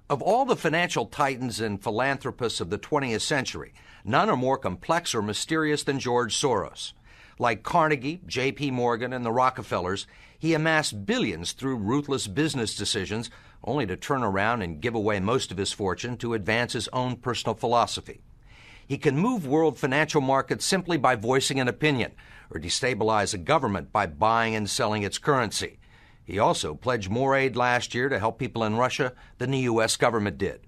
Of all the financial titans and philanthropists of the 20th century, none are more complex or mysterious than George Soros. Like Carnegie, J.P. Morgan, and the Rockefellers, he amassed billions through ruthless business decisions, only to turn around and give away most of his fortune to advance his own personal philosophy. He can move world financial markets simply by voicing an opinion, or destabilize a government by buying and selling its currency. He also pledged more aid last year to help people in Russia than the U.S. government did.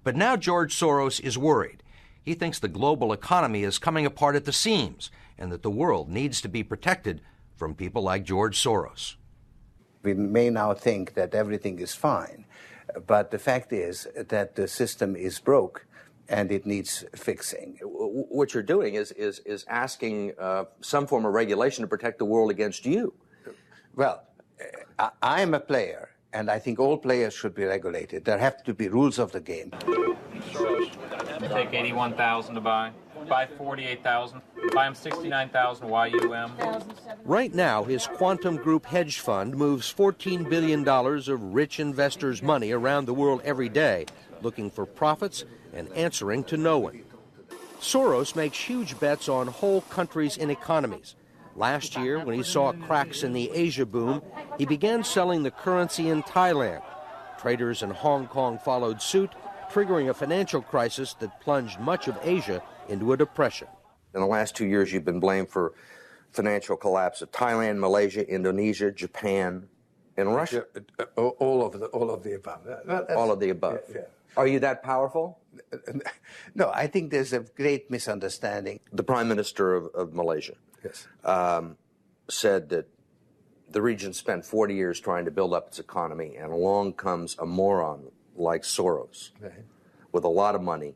But now George Soros is worried. He thinks the global economy is coming apart at the seams and that the world needs to be protected from people like George Soros. We may now think that everything is fine, but the fact is that the system is broke and it needs fixing. What you're doing is asking some form of regulation to protect the world against you. Well, I am a player, and I think all players should be regulated. There have to be rules of the game. Take 81,000 to buy. Buy 48,000. Buy him 69,000 YUM. Right now, his Quantum Group hedge fund moves $14 billion of rich investors' money around the world every day, looking for profits and answering to no one. Soros makes huge bets on whole countries and economies. Last year, when he saw cracks in the Asia boom, he began selling the currency in Thailand. Traders in Hong Kong followed suit, triggering a financial crisis that plunged much of Asia into a depression. In the last 2 years, you've been blamed for financial collapse of Thailand, Malaysia, Indonesia, Japan, and Russia. All of the above. All of the above. Yeah. Are you that powerful? No, I think there's a great misunderstanding. The Prime Minister of Malaysia said that the region spent 40 years trying to build up its economy, and along comes a moron like Soros with a lot of money,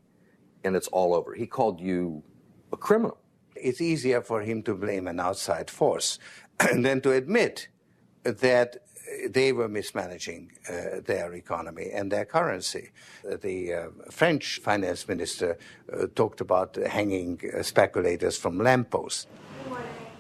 and it's all over. He called you a criminal. It's easier for him to blame an outside force than to admit that they were mismanaging their economy and their currency. The French finance minister talked about hanging speculators from lampposts.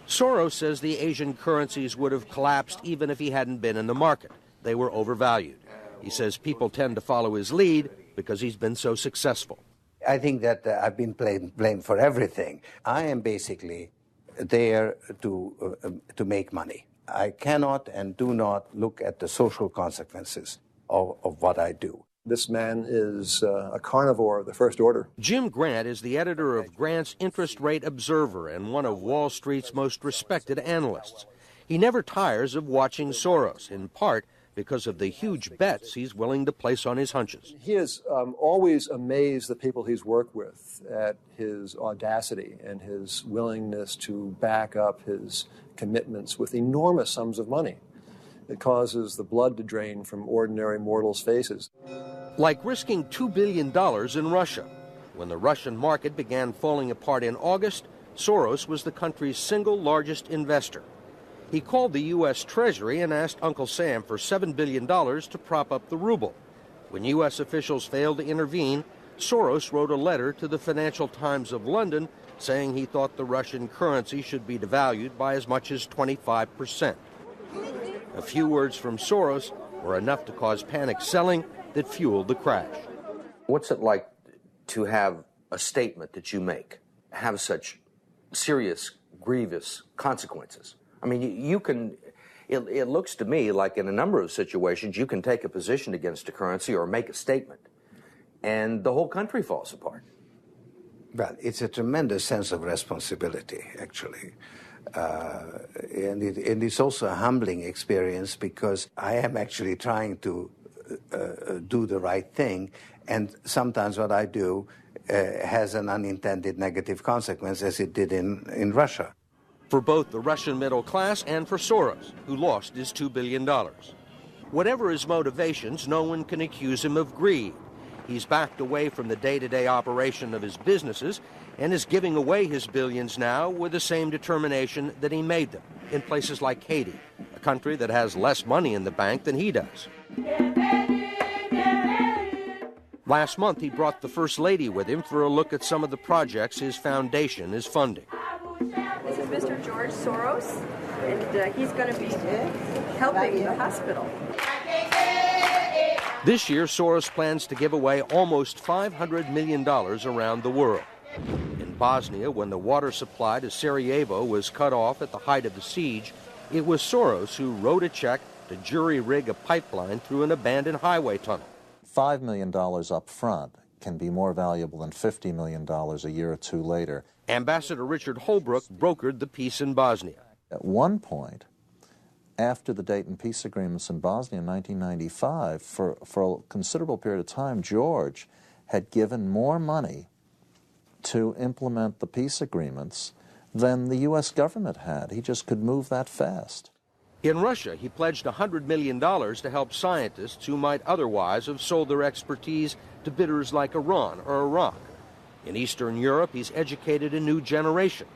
Soros says the Asian currencies would have collapsed even if he hadn't been in the market. They were overvalued. He says people tend to follow his lead because he's been so successful. I think that I've been blamed for everything. I am basically there to make money. I cannot and do not look at the social consequences of what I do. This man is a carnivore of the first order. Jim Grant is the editor of Grant's Interest Rate Observer and one of Wall Street's most respected analysts. He never tires of watching Soros, in part because of the huge bets he's willing to place on his hunches. He has always amazed the people he's worked with at his audacity and his willingness to back up his commitments with enormous sums of money. It causes the blood to drain from ordinary mortals' faces. Like risking $2 billion in Russia. When the Russian market began falling apart in August, Soros was the country's single largest investor. He called the U.S. Treasury and asked Uncle Sam for $7 billion to prop up the ruble. When U.S. officials failed to intervene, Soros wrote a letter to the Financial Times of London saying he thought the Russian currency should be devalued by as much as 25%. A few words from Soros were enough to cause panic selling that fueled the crash. What's it like to have a statement that you make have such serious, grievous consequences? I mean, you can, it looks to me like in a number of situations you can take a position against a currency or make a statement, and the whole country falls apart. Well, it's a tremendous sense of responsibility, actually. And it's also a humbling experience because I am actually trying to do the right thing, and sometimes what I do has an unintended negative consequence, as it did in Russia. For both the Russian middle class and for Soros, who lost his $2 billion. Whatever his motivations, no one can accuse him of greed. He's backed away from the day-to-day operation of his businesses and is giving away his billions now with the same determination that he made them in places like Haiti, a country that has less money in the bank than he does. Last month, he brought the First Lady with him for a look at some of the projects his foundation is funding. This is Mr. George Soros, and he's going to be helping the hospital. This year, Soros plans to give away almost $500 million around the world. In Bosnia, when the water supply to Sarajevo was cut off at the height of the siege, it was Soros who wrote a check to jury-rig a pipeline through an abandoned highway tunnel. $5 million up front can be more valuable than $50 million a year or two later. Ambassador Richard Holbrooke brokered the peace in Bosnia. At one point, after the Dayton peace agreements in Bosnia in 1995, for a considerable period of time, George had given more money to implement the peace agreements than the U.S. government had. He just could move that fast. In Russia, he pledged $100 million to help scientists who might otherwise have sold their expertise to bidders like Iran or Iraq. In Eastern Europe, he's educated a new generation.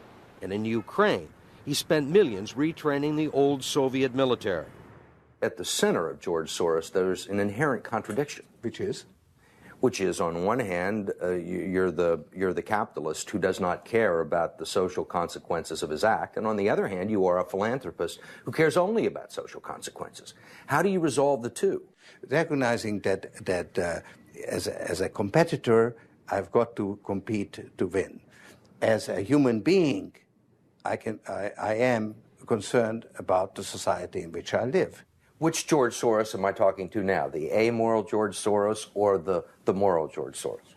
And in Ukraine, he spent millions retraining the old Soviet military. At the center of George Soros, there's an inherent contradiction. Which is? Which is, on one hand, you're the capitalist who does not care about the social consequences of his act, and on the other hand, you are a philanthropist who cares only about social consequences. How do you resolve the two? Recognizing that as a competitor, I've got to compete to win. As a human being, I am concerned about the society in which I live. Which George Soros am I talking to now? The amoral George Soros or the moral George Soros?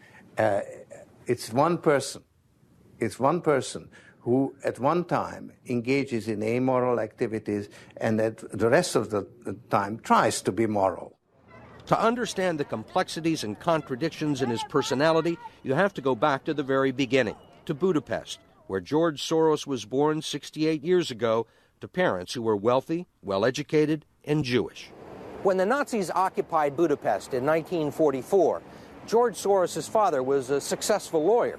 It's one person. It's one person who at one time engages in amoral activities and at the rest of the time tries to be moral. To understand the complexities and contradictions in his personality, you have to go back to the very beginning, to Budapest, where George Soros was born 68 years ago to parents who were wealthy, well-educated, and Jewish. When the Nazis occupied Budapest in 1944, George Soros' father was a successful lawyer.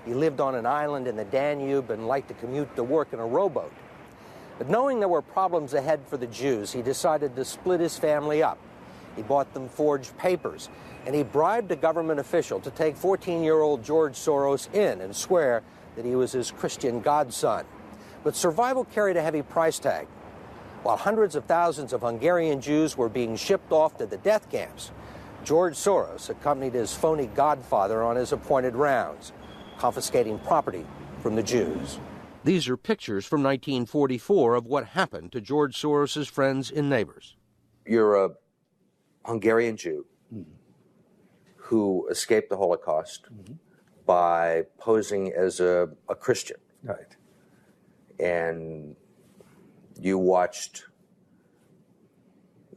He lived on an island in the Danube and liked to commute to work in a rowboat. But knowing there were problems ahead for the Jews, he decided to split his family up. He bought them forged papers, and he bribed a government official to take 14-year-old George Soros in and swear that he was his Christian godson. But survival carried a heavy price tag. While hundreds of thousands of Hungarian Jews were being shipped off to the death camps, George Soros accompanied his phony godfather on his appointed rounds, confiscating property from the Jews. These are pictures from 1944 of what happened to George Soros' friends and neighbors. You're a Hungarian Jew who escaped the Holocaust by posing as a Christian. Right. And you watched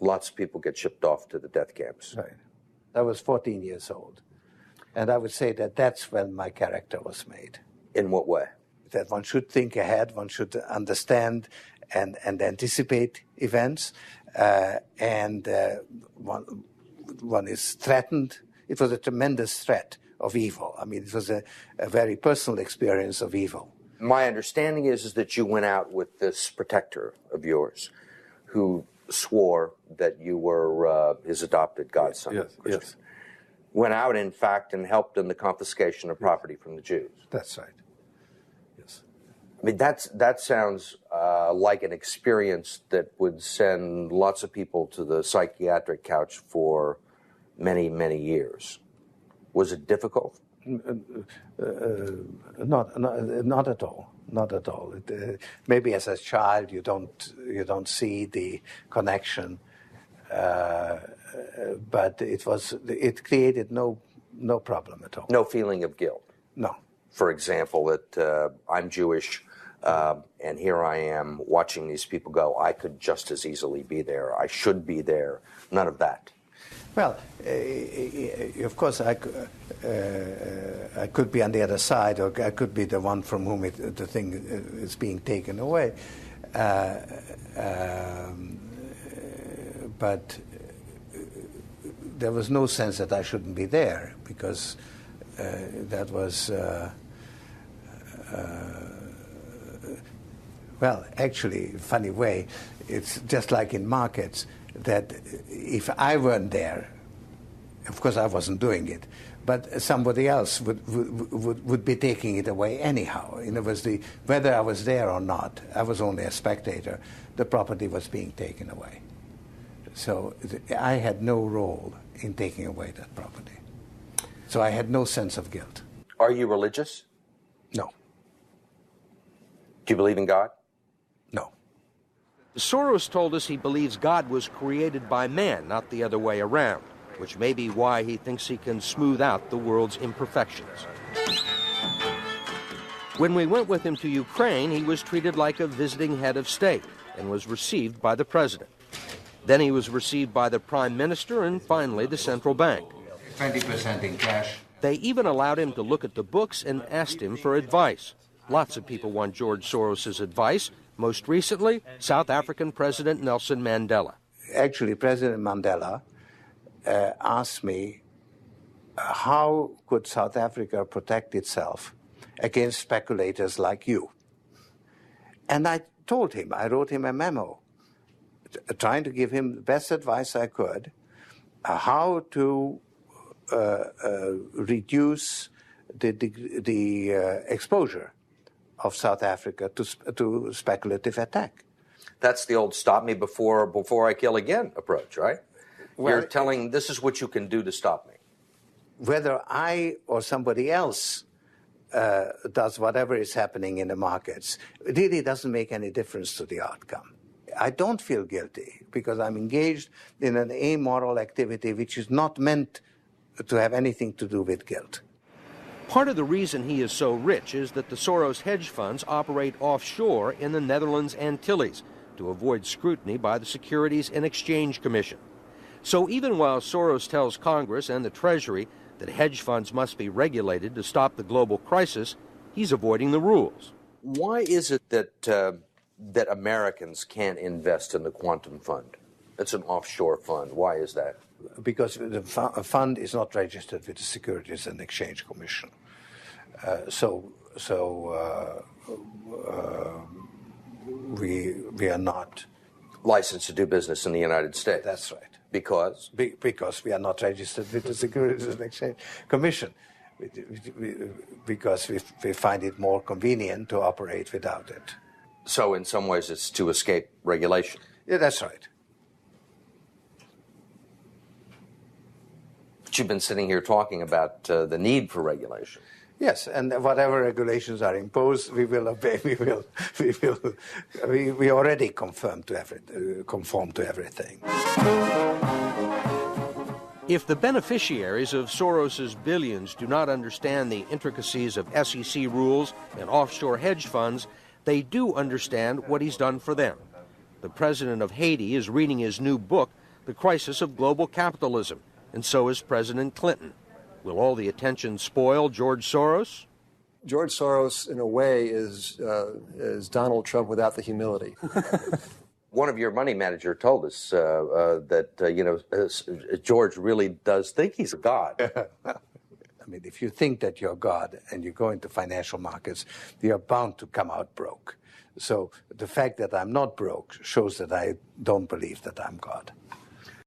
lots of people get shipped off to the death camps. Right. I was 14 years old. And I would say that that's when my character was made. In what way? That one should think ahead, one should understand and anticipate events, and one is threatened. It was a tremendous threat of evil. I mean, it was a very personal experience of evil. My understanding is that you went out with this protector of yours who swore that you were his adopted godson. Yes, yes. Went out, in fact, and helped in the confiscation of property from the Jews. That's right. Yes. I mean, that sounds like an experience that would send lots of people to the psychiatric couch for many, many years. Was it difficult? Not at all. Not at all. Maybe as a child you don't see the connection, but it created no problem at all. No feeling of guilt. No. For example, that I'm Jewish, and here I am watching these people go. I could just as easily be there. I should be there. None of that. Well, of course, I could be on the other side, or I could be the one from whom the thing is being taken away. But there was no sense that I shouldn't be there, because that was, well, actually, funny way, it's just like in markets, that if I weren't there, of course I wasn't doing it, but somebody else would be taking it away anyhow. In other words, whether I was there or not, I was only a spectator. The property was being taken away. So I had no role in taking away that property. So I had no sense of guilt. Are you religious? No. Do you believe in God? No. Soros told us he believes God was created by man, not the other way around, which may be why he thinks he can smooth out the world's imperfections. When we went with him to Ukraine, he was treated like a visiting head of state and was received by the president. Then he was received by the prime minister and finally the central bank. 20% in cash. They even allowed him to look at the books and asked him for advice. Lots of people want George Soros' advice. Most recently, South African President Nelson Mandela. Actually, President Mandela asked me, how could South Africa protect itself against speculators like you? And I told him, I wrote him a memo, trying to give him the best advice I could, how to reduce the exposure of South Africa to speculative attack. That's the old stop me before I kill again approach, right? Well, you're telling this is what you can do to stop me. Whether I or somebody else does whatever is happening in the markets, it really doesn't make any difference to the outcome. I don't feel guilty because I'm engaged in an amoral activity which is not meant to have anything to do with guilt. Part of the reason he is so rich is that the Soros hedge funds operate offshore in the Netherlands Antilles to avoid scrutiny by the Securities and Exchange Commission. So even while Soros tells Congress and the Treasury that hedge funds must be regulated to stop the global crisis, he's avoiding the rules. Why is it that Americans can't invest in the quantum fund? It's an offshore fund. Why is that? Because the fund is not registered with the Securities and Exchange Commission. We are not licensed to do business in the United States. That's right. Because? Because we are not registered with the Securities and Exchange Commission. Because we find it more convenient to operate without it. So in some ways it's to escape regulation. Yeah, that's right. But you've been sitting here talking about the need for regulation. Yes, and whatever regulations are imposed, we will obey. We already conform to everything. If the beneficiaries of Soros's billions do not understand the intricacies of SEC rules and offshore hedge funds, they do understand what he's done for them. The president of Haiti is reading his new book, The Crisis of Global Capitalism, and so is President Clinton. Will all the attention spoil George Soros? George Soros, in a way, is Donald Trump without the humility. One of your money manager told us that George really does think he's a god. I mean, if you think that you're God and you go into financial markets, you're bound to come out broke. So the fact that I'm not broke shows that I don't believe that I'm God.